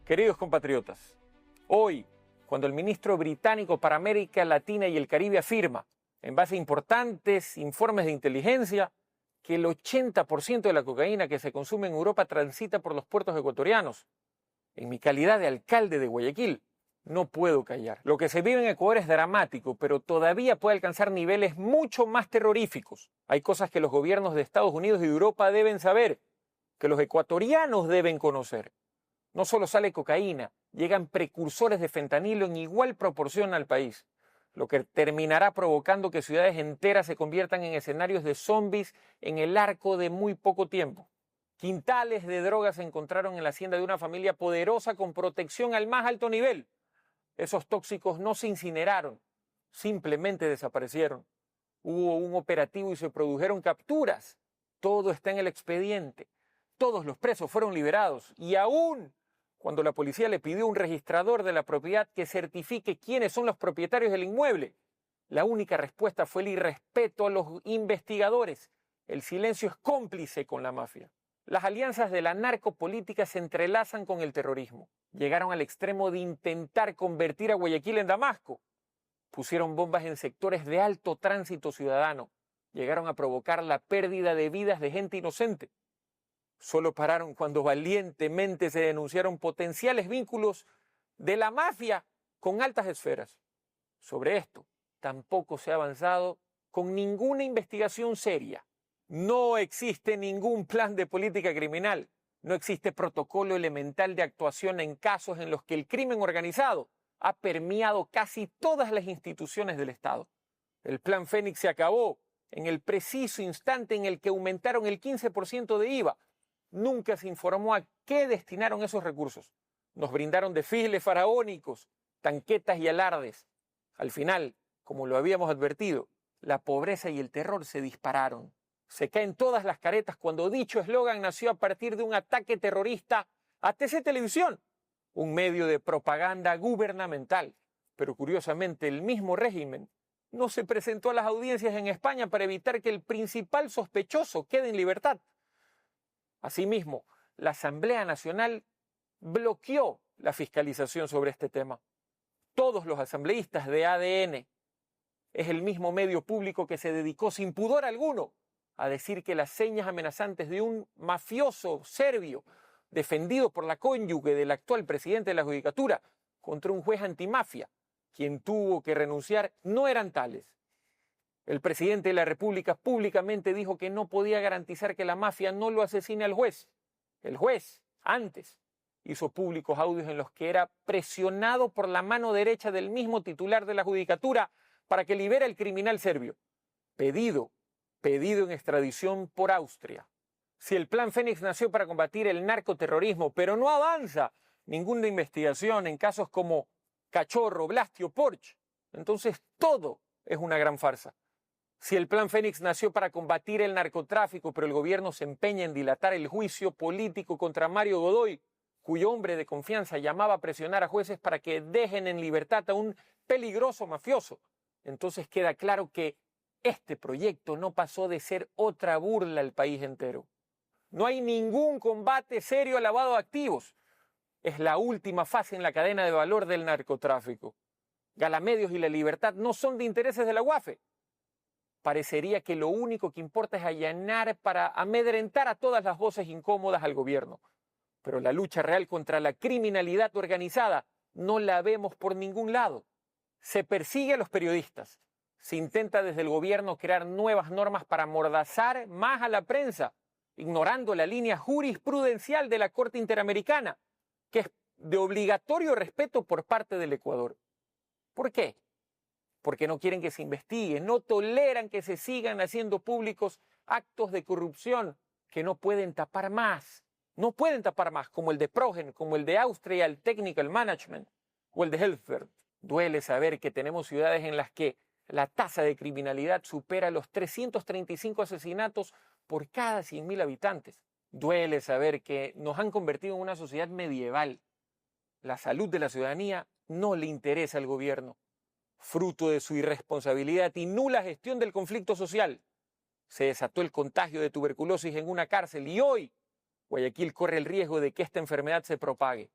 Queridos compatriotas, hoy, cuando el ministro británico para América Latina y el Caribe afirma, en base a importantes informes de inteligencia, que el 80% de la cocaína que se consume en Europa transita por los puertos ecuatorianos, en mi calidad de alcalde de Guayaquil, no puedo callar. Lo que se vive en Ecuador es dramático, pero todavía puede alcanzar niveles mucho más terroríficos. Hay cosas que los gobiernos de Estados Unidos y de Europa deben saber, que los ecuatorianos deben conocer. No solo sale cocaína, llegan precursores de fentanilo en igual proporción al país, lo que terminará provocando que ciudades enteras se conviertan en escenarios de zombies en el arco de muy poco tiempo. Quintales de drogas se encontraron en la hacienda de una familia poderosa con protección al más alto nivel. Esos tóxicos no se incineraron, simplemente desaparecieron. Hubo un operativo y se produjeron capturas. Todo está en el expediente. Todos los presos fueron liberados y aún cuando la policía le pidió un registrador de la propiedad que certifique quiénes son los propietarios del inmueble, la única respuesta fue el irrespeto a los investigadores. El silencio es cómplice con la mafia. Las alianzas de la narcopolítica se entrelazan con el terrorismo. Llegaron al extremo de intentar convertir a Guayaquil en Damasco. Pusieron bombas en sectores de alto tránsito ciudadano. Llegaron a provocar la pérdida de vidas de gente inocente. Solo pararon cuando valientemente se denunciaron potenciales vínculos de la mafia con altas esferas. Sobre esto tampoco se ha avanzado con ninguna investigación seria. No existe ningún plan de política criminal. No existe protocolo elemental de actuación en casos en los que el crimen organizado ha permeado casi todas las instituciones del Estado. El Plan Fénix se acabó en el preciso instante en el que aumentaron el 15% de IVA. Nunca se informó a qué destinaron esos recursos. Nos brindaron desfiles faraónicos, tanquetas y alardes. Al final, como lo habíamos advertido, la pobreza y el terror se dispararon. Se caen todas las caretas cuando dicho eslogan nació a partir de un ataque terrorista a TC Televisión, un medio de propaganda gubernamental. Pero curiosamente el mismo régimen no se presentó a las audiencias en España para evitar que el principal sospechoso quede en libertad. Asimismo, la Asamblea Nacional bloqueó la fiscalización sobre este tema. Todos los asambleístas de ADN es el mismo medio público que se dedicó sin pudor alguno a decir que las señas amenazantes de un mafioso serbio defendido por la cónyuge del actual presidente de la Judicatura contra un juez antimafia, quien tuvo que renunciar, no eran tales. El presidente de la República públicamente dijo que no podía garantizar que la mafia no lo asesine al juez. El juez, antes, hizo públicos audios en los que era presionado por la mano derecha del mismo titular de la Judicatura para que libere al criminal serbio. Pedido en extradición por Austria. Si el Plan Fénix nació para combatir el narcoterrorismo, pero no avanza ninguna investigación en casos como Cachorro, Blastio, Porsche, entonces todo es una gran farsa. Si el Plan Fénix nació para combatir el narcotráfico, pero el gobierno se empeña en dilatar el juicio político contra Mario Godoy, cuyo hombre de confianza llamaba a presionar a jueces para que dejen en libertad a un peligroso mafioso, entonces queda claro que este proyecto no pasó de ser otra burla al país entero. No hay ningún combate serio al lavado de activos. Es la última fase en la cadena de valor del narcotráfico. Galamedios y la libertad no son de intereses de la UAFE. Parecería que lo único que importa es allanar para amedrentar a todas las voces incómodas al gobierno. Pero la lucha real contra la criminalidad organizada no la vemos por ningún lado. Se persigue a los periodistas. Se intenta desde el gobierno crear nuevas normas para amordazar más a la prensa, ignorando la línea jurisprudencial de la Corte Interamericana, que es de obligatorio respeto por parte del Ecuador. ¿Por qué? Porque no quieren que se investigue, no toleran que se sigan haciendo públicos actos de corrupción que no pueden tapar más. No pueden tapar más, como el de Progen, como el de Austria Technical Management o el de Helfert. Duele saber que tenemos ciudades en las que la tasa de criminalidad supera los 335 asesinatos por cada 100.000 habitantes. Duele saber que nos han convertido en una sociedad medieval. La salud de la ciudadanía no le interesa al gobierno. Fruto de su irresponsabilidad y nula gestión del conflicto social, se desató el contagio de tuberculosis en una cárcel y hoy Guayaquil corre el riesgo de que esta enfermedad se propague.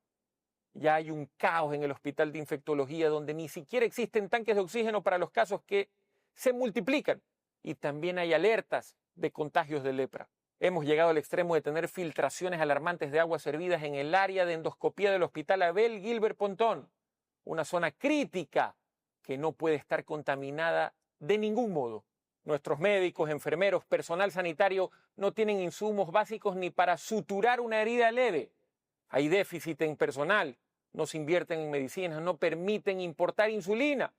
Ya hay un caos en el hospital de infectología donde ni siquiera existen tanques de oxígeno para los casos que se multiplican. Y también hay alertas de contagios de lepra. Hemos llegado al extremo de tener filtraciones alarmantes de aguas servidas en el área de endoscopía del Hospital Abel Gilbert Pontón, una zona crítica que no puede estar contaminada de ningún modo. Nuestros médicos, enfermeros, personal sanitario no tienen insumos básicos ni para suturar una herida leve. Hay déficit en personal, no se invierten en medicinas, no permiten importar insulina,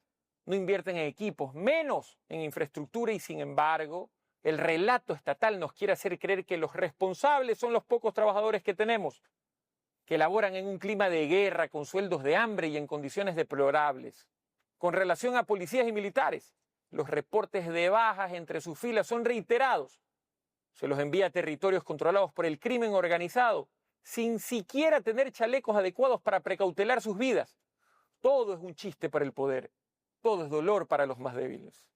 no invierten en equipos, menos en infraestructura y sin embargo, el relato estatal nos quiere hacer creer que los responsables son los pocos trabajadores que tenemos, que laboran en un clima de guerra, con sueldos de hambre y en condiciones deplorables. Con relación a policías y militares, los reportes de bajas entre sus filas son reiterados. Se los envía a territorios controlados por el crimen organizado, sin siquiera tener chalecos adecuados para precautelar sus vidas. Todo es un chiste para el poder, todo es dolor para los más débiles.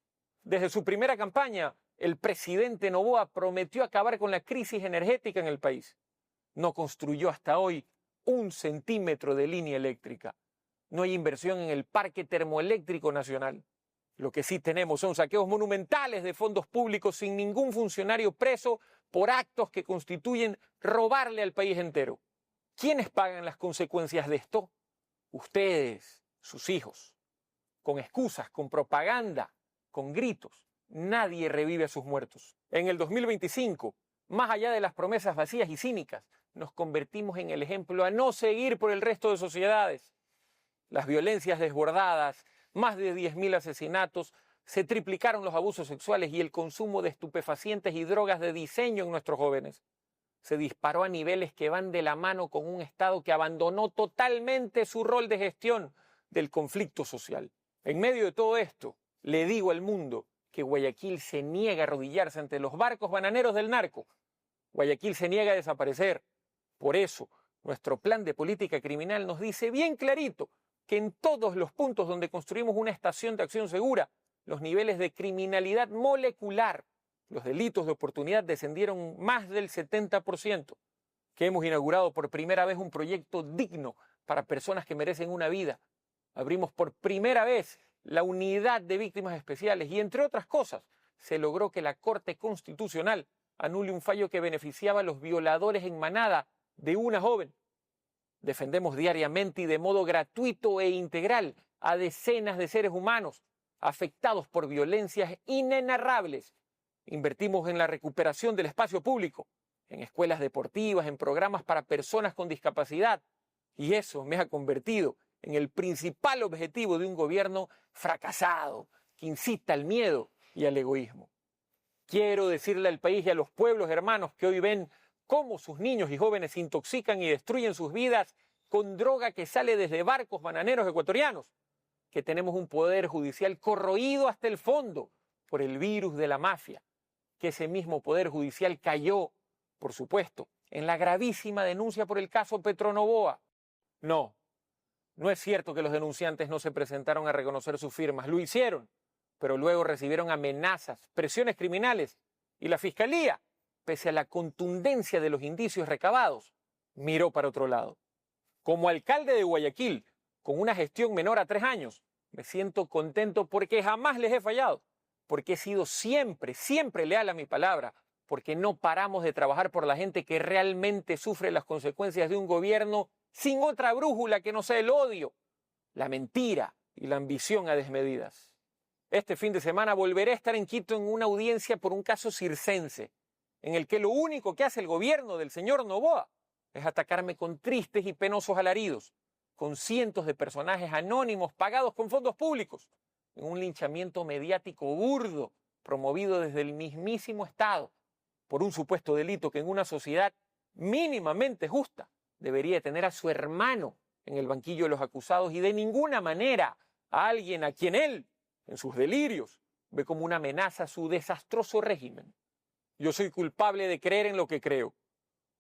Desde su primera campaña, el presidente Noboa prometió acabar con la crisis energética en el país. No construyó hasta hoy 1 centímetro de línea eléctrica. No hay inversión en el parque termoeléctrico nacional. Lo que sí tenemos son saqueos monumentales de fondos públicos sin ningún funcionario preso por actos que constituyen robarle al país entero. ¿Quiénes pagan las consecuencias de esto? Ustedes, sus hijos. Con excusas, con propaganda, con gritos. Nadie revive a sus muertos. En el 2025, más allá de las promesas vacías y cínicas, nos convertimos en el ejemplo a no seguir por el resto de sociedades. Las violencias desbordadas, más de 10.000 asesinatos, se triplicaron los abusos sexuales y el consumo de estupefacientes y drogas de diseño en nuestros jóvenes. Se disparó a niveles que van de la mano con un Estado que abandonó totalmente su rol de gestión del conflicto social. En medio de todo esto, le digo al mundo que Guayaquil se niega a arrodillarse ante los barcos bananeros del narco. Guayaquil se niega a desaparecer. Por eso, nuestro plan de política criminal nos dice bien clarito que en todos los puntos donde construimos una estación de acción segura, los niveles de criminalidad molecular, los delitos de oportunidad descendieron más del 70%, que hemos inaugurado por primera vez un proyecto digno para personas que merecen una vida. Abrimos por primera vez la unidad de víctimas especiales y, entre otras cosas, se logró que la Corte Constitucional anule un fallo que beneficiaba a los violadores en manada de una joven. Defendemos diariamente y de modo gratuito e integral a decenas de seres humanos afectados por violencias inenarrables. Invertimos en la recuperación del espacio público, en escuelas deportivas, en programas para personas con discapacidad. Y eso me ha convertido en el principal objetivo de un gobierno fracasado, que incita al miedo y al egoísmo. Quiero decirle al país y a los pueblos hermanos que hoy ven cómo sus niños y jóvenes se intoxican y destruyen sus vidas con droga que sale desde barcos bananeros ecuatorianos, que tenemos un poder judicial corroído hasta el fondo por el virus de la mafia, que ese mismo poder judicial cayó, por supuesto, en la gravísima denuncia por el caso Petronovoa. No es cierto que los denunciantes no se presentaron a reconocer sus firmas, lo hicieron, pero luego recibieron amenazas, presiones criminales y la Fiscalía, pese a la contundencia de los indicios recabados, miró para otro lado. Como alcalde de Guayaquil, con una gestión menor a 3 años, me siento contento porque jamás les he fallado, porque he sido siempre leal a mi palabra, porque no paramos de trabajar por la gente que realmente sufre las consecuencias de un gobierno sin otra brújula que no sea el odio, la mentira y la ambición a desmedidas. Este fin de semana volveré a estar en Quito en una audiencia por un caso circense, en el que lo único que hace el gobierno del señor Noboa es atacarme con tristes y penosos alaridos, con cientos de personajes anónimos pagados con fondos públicos, en un linchamiento mediático burdo promovido desde el mismísimo Estado, por un supuesto delito que en una sociedad mínimamente justa debería tener a su hermano en el banquillo de los acusados y de ninguna manera a alguien a quien él, en sus delirios, ve como una amenaza a su desastroso régimen. Yo soy culpable de creer en lo que creo.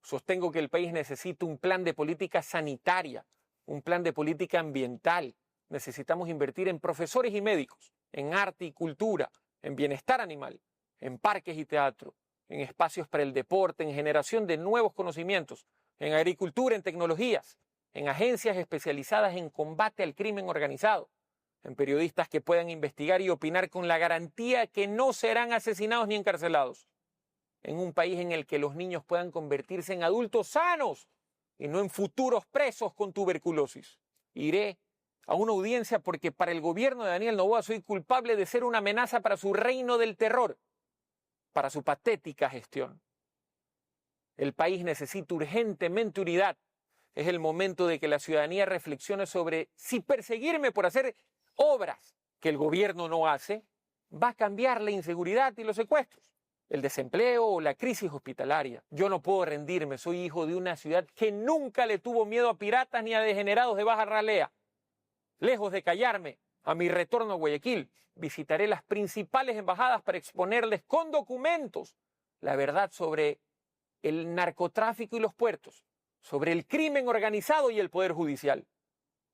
Sostengo que el país necesita un plan de política sanitaria, un plan de política ambiental. Necesitamos invertir en profesores y médicos, en arte y cultura, en bienestar animal, en parques y teatro, en espacios para el deporte, en generación de nuevos conocimientos, en agricultura, en tecnologías. en agencias especializadas en combate al crimen organizado, en periodistas que puedan investigar y opinar con la garantía que no serán asesinados ni encarcelados, en un país en el que los niños puedan convertirse en adultos sanos y no en futuros presos con tuberculosis. Iré a una audiencia porque para el gobierno de Daniel Noboa soy culpable de ser una amenaza para su reino del terror, para su patética gestión. El país necesita urgentemente unidad. Es el momento de que la ciudadanía reflexione sobre si perseguirme por hacer obras que el gobierno no hace va a cambiar la inseguridad y los secuestros, el desempleo o la crisis hospitalaria. Yo no puedo rendirme, soy hijo de una ciudad que nunca le tuvo miedo a piratas ni a degenerados de baja ralea. Lejos de callarme, a mi retorno a Guayaquil, visitaré las principales embajadas para exponerles con documentos la verdad sobre el narcotráfico y los puertos, sobre el crimen organizado y el poder judicial,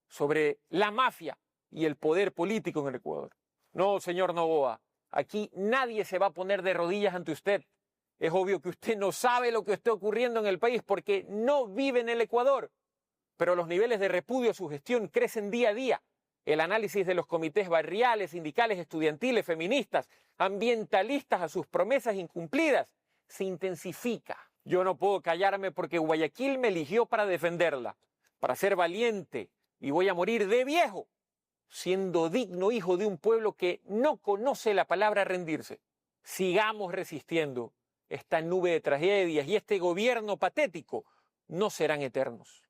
sobre la mafia y el poder político en el Ecuador. No, señor Noboa, aquí nadie se va a poner de rodillas ante usted. Es obvio que usted no sabe lo que está ocurriendo en el país porque no vive en el Ecuador, pero los niveles de repudio a su gestión crecen día a día. El análisis de los comités barriales, sindicales, estudiantiles, feministas, ambientalistas a sus promesas incumplidas se intensifica. Yo no puedo callarme porque Guayaquil me eligió para defenderla, para ser valiente, y voy a morir de viejo, siendo digno hijo de un pueblo que no conoce la palabra rendirse. Sigamos resistiendo. Esta nube de tragedias y este gobierno patético no serán eternos.